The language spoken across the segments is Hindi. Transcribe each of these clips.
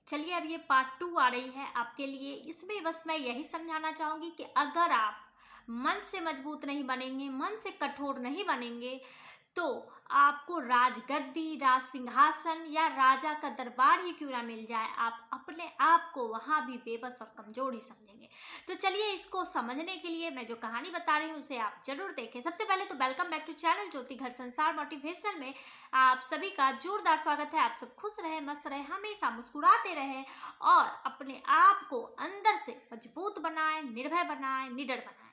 चलिए अब ये पार्ट 2 आ रही है आपके लिए। इसमें बस मैं यही समझाना चाहूँगी कि अगर आप मन से मजबूत नहीं बनेंगे, मन से कठोर नहीं बनेंगे, तो आपको राजगद्दी, राज सिंहासन या राजा का दरबार ही क्यों ना मिल जाए, आप अपने आप को वहाँ भी बेबस और कमजोर ही समझेंगे। तो चलिए इसको समझने के लिए मैं जो कहानी बता रही हूँ उसे आप जरूर देखें। सबसे पहले तो वेलकम बैक टू चैनल ज्योति घर संसार मोटिवेशनल में आप सभी का जोरदार स्वागत है। आप सब खुश रहे, मस्त रहे, हमेशा मुस्कुराते रहे और अपने आप को अंदर से मजबूत बनाएं, निर्भय बनाएं, निडर बनाएं।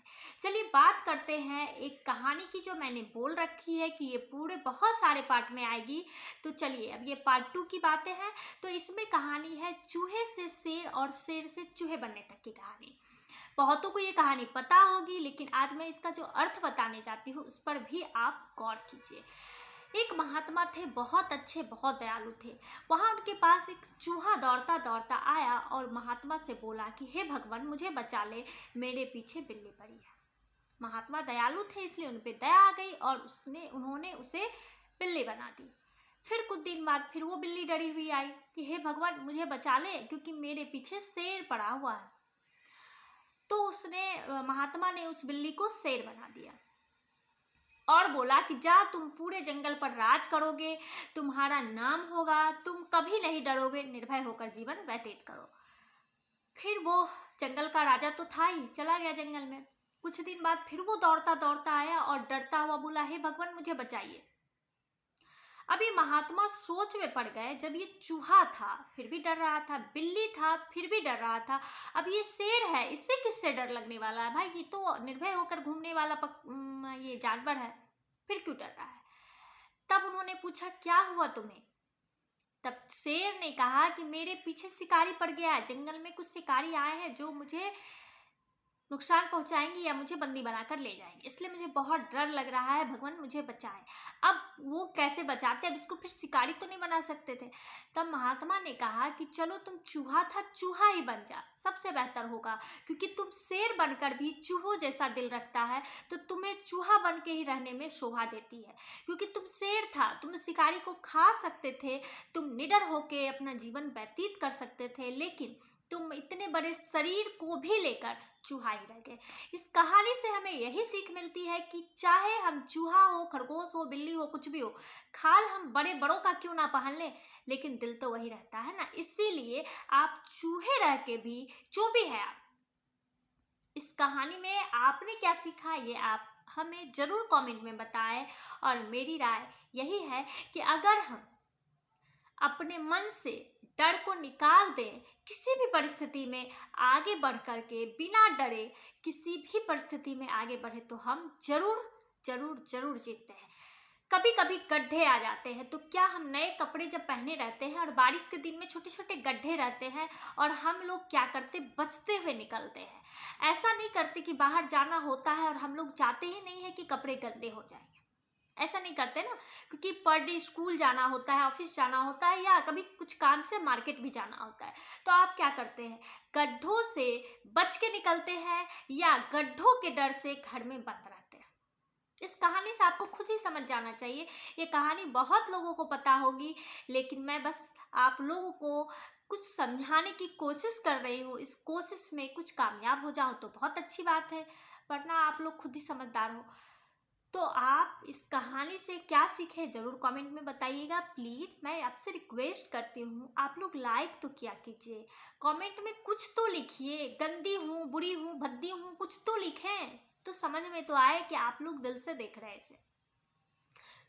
चलिए बात करते हैं एक कहानी की जो मैंने बोल रखी है कि ये पूरे बहुत सारे पार्ट में आएगी। तो चलिए अब ये पार्ट 2 की बातें हैं। तो इसमें कहानी है चूहे से शेर और शेर से चूहे बनने तक की कहानी। बहुतों को ये कहानी पता होगी, लेकिन आज मैं इसका जो अर्थ बताने जाती हूँ उस पर भी आप गौर कीजिए। एक महात्मा थे, बहुत अच्छे, बहुत दयालु थे। वहाँ उनके पास एक चूहा दौड़ता दौड़ता आया और महात्मा से बोला कि हे भगवान मुझे बचा ले, मेरे पीछे बिल्ली पड़ी है। महात्मा दयालु थे इसलिए उन पे दया आ गई और उन्होंने उसे बिल्ली बना दी। फिर कुछ दिन बाद फिर वो बिल्ली डरी हुई आई कि हे भगवान मुझे बचा ले, क्योंकि मेरे पीछे शेर पड़ा हुआ है। तो महात्मा ने उस बिल्ली को शेर बना दिया और बोला कि जा तुम पूरे जंगल पर राज करोगे, तुम्हारा नाम होगा, तुम कभी नहीं डरोगे, निर्भय होकर जीवन व्यतीत करो। फिर वो जंगल का राजा तो था ही, चला गया जंगल में। कुछ दिन बाद फिर वो दौड़ता दौड़ता आया और डरता हुआ बोला हे भगवान मुझे बचाइए। अभी महात्मा सोच में पड़ गए, जब ये चूहा था फिर भी डर रहा था, बिल्ली था फिर भी डर रहा था, अब ये शेर है, इससे किससे डर लगने वाला है भाई, ये तो निर्भय होकर घूमने वाला ये जानवर है, फिर क्यों डर रहा है। तब उन्होंने पूछा क्या हुआ तुम्हें। तब शेर ने कहा कि मेरे पीछे शिकारी पड़ गया है, जंगल में कुछ शिकारी आए हैं जो मुझे नुकसान पहुंचाएंगे या मुझे बंदी बनाकर ले जाएंगे, इसलिए मुझे बहुत डर लग रहा है, भगवान मुझे बचाएं। अब वो कैसे बचाते, अब इसको फिर शिकारी तो नहीं बना सकते थे। तब महात्मा ने कहा कि चलो तुम चूहा था, चूहा ही बन जा, सबसे बेहतर होगा, क्योंकि तुम शेर बनकर भी चूहों जैसा दिल रखता है, तो तुम्हें चूहा बन के ही रहने में शोभा देती है। क्योंकि तुम शेर था, तुम शिकारी को खा सकते थे, तुम निडर होके अपना जीवन व्यतीत कर सकते थे, लेकिन तुम इतने बड़े शरीर को भी लेकर चूहा ही रह गए। इस कहानी से हमें यही सीख मिलती है कि चाहे हम चूहा हो, खरगोश हो, बिल्ली हो, कुछ भी हो, खाल हम बड़े बड़ों का क्यों ना पहन लें, लेकिन दिल तो वही रहता है ना। इसीलिए आप चूहे रह के भी जो भी है आप, इस कहानी में आपने क्या सीखा ये आप हमें जरूर कमेंट में बताएं। और मेरी राय यही है कि अगर हम अपने मन से डर को निकाल दें, किसी भी परिस्थिति में आगे बढ़ करके बिना डरे किसी भी परिस्थिति में आगे बढ़े, तो हम जरूर जरूर जरूर जीतते हैं। कभी कभी गड्ढे आ जाते हैं, तो क्या हम नए कपड़े जब पहने रहते हैं और बारिश के दिन में छोटे छोटे गड्ढे रहते हैं और हम लोग क्या करते, बचते हुए निकलते हैं। ऐसा नहीं करते कि बाहर जाना होता है और हम लोग जाते ही नहीं है कि कपड़े गंदे हो जाएंगे, ऐसा नहीं करते ना, क्योंकि पर डे स्कूल जाना होता है, ऑफिस जाना होता है, या कभी कुछ काम से मार्केट भी जाना होता है, तो आप क्या करते हैं, गड्ढों से बच के निकलते हैं या गड्ढों के डर से घर में बंद रहते हैं। इस कहानी से आपको खुद ही समझ जाना चाहिए। ये कहानी बहुत लोगों को पता होगी, लेकिन मैं बस आप लोगों को कुछ समझाने की कोशिश कर रही हूँ। इस कोशिश में कुछ कामयाब हो जाऊँ तो बहुत अच्छी बात है, वरना आप लोग खुद ही समझदार हो। तो आप इस कहानी से क्या सीखे जरूर कमेंट में बताइएगा। प्लीज़ मैं आपसे रिक्वेस्ट करती हूँ, आप लोग लाइक तो किया कीजिए, कमेंट में कुछ तो लिखिए, गंदी हूँ, बुरी हूँ, भद्दी हूँ, कुछ तो लिखें, तो समझ में तो आए कि आप लोग दिल से देख रहे हैं इसे।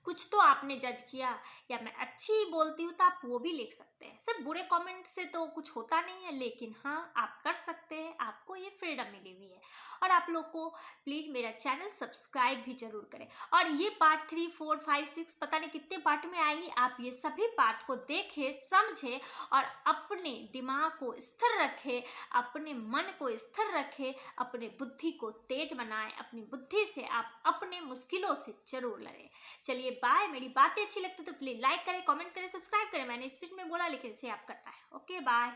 कुछ तो आपने जज किया, या मैं अच्छी बोलती हूँ तो आप वो भी लिख सकते हैं। सिर्फ बुरे कमेंट से तो कुछ होता नहीं है, लेकिन हाँ आप कर सकते हैं, आपको ये फ्रीडम मिली हुई है। और आप लोग को प्लीज़ मेरा चैनल सब्सक्राइब भी जरूर करें। और ये पार्ट 3, 4, 5, 6 पता नहीं कितने पार्ट में आएंगी, आप ये सभी पार्ट को देखें, समझें और अपने दिमाग को स्थिर रखें, अपने मन को स्थिर रखें, अपने बुद्धि को तेज बनाएं, अपनी बुद्धि से आप अपने मुश्किलों से जरूर लड़ें। चलिए बाय। मेरी बातें अच्छी लगती तो प्लीज लाइक करें, कमेंट करें, सब्सक्राइब करें। मैंने स्पीच में बोला लेकिन इसे आप करता है। Okay bye.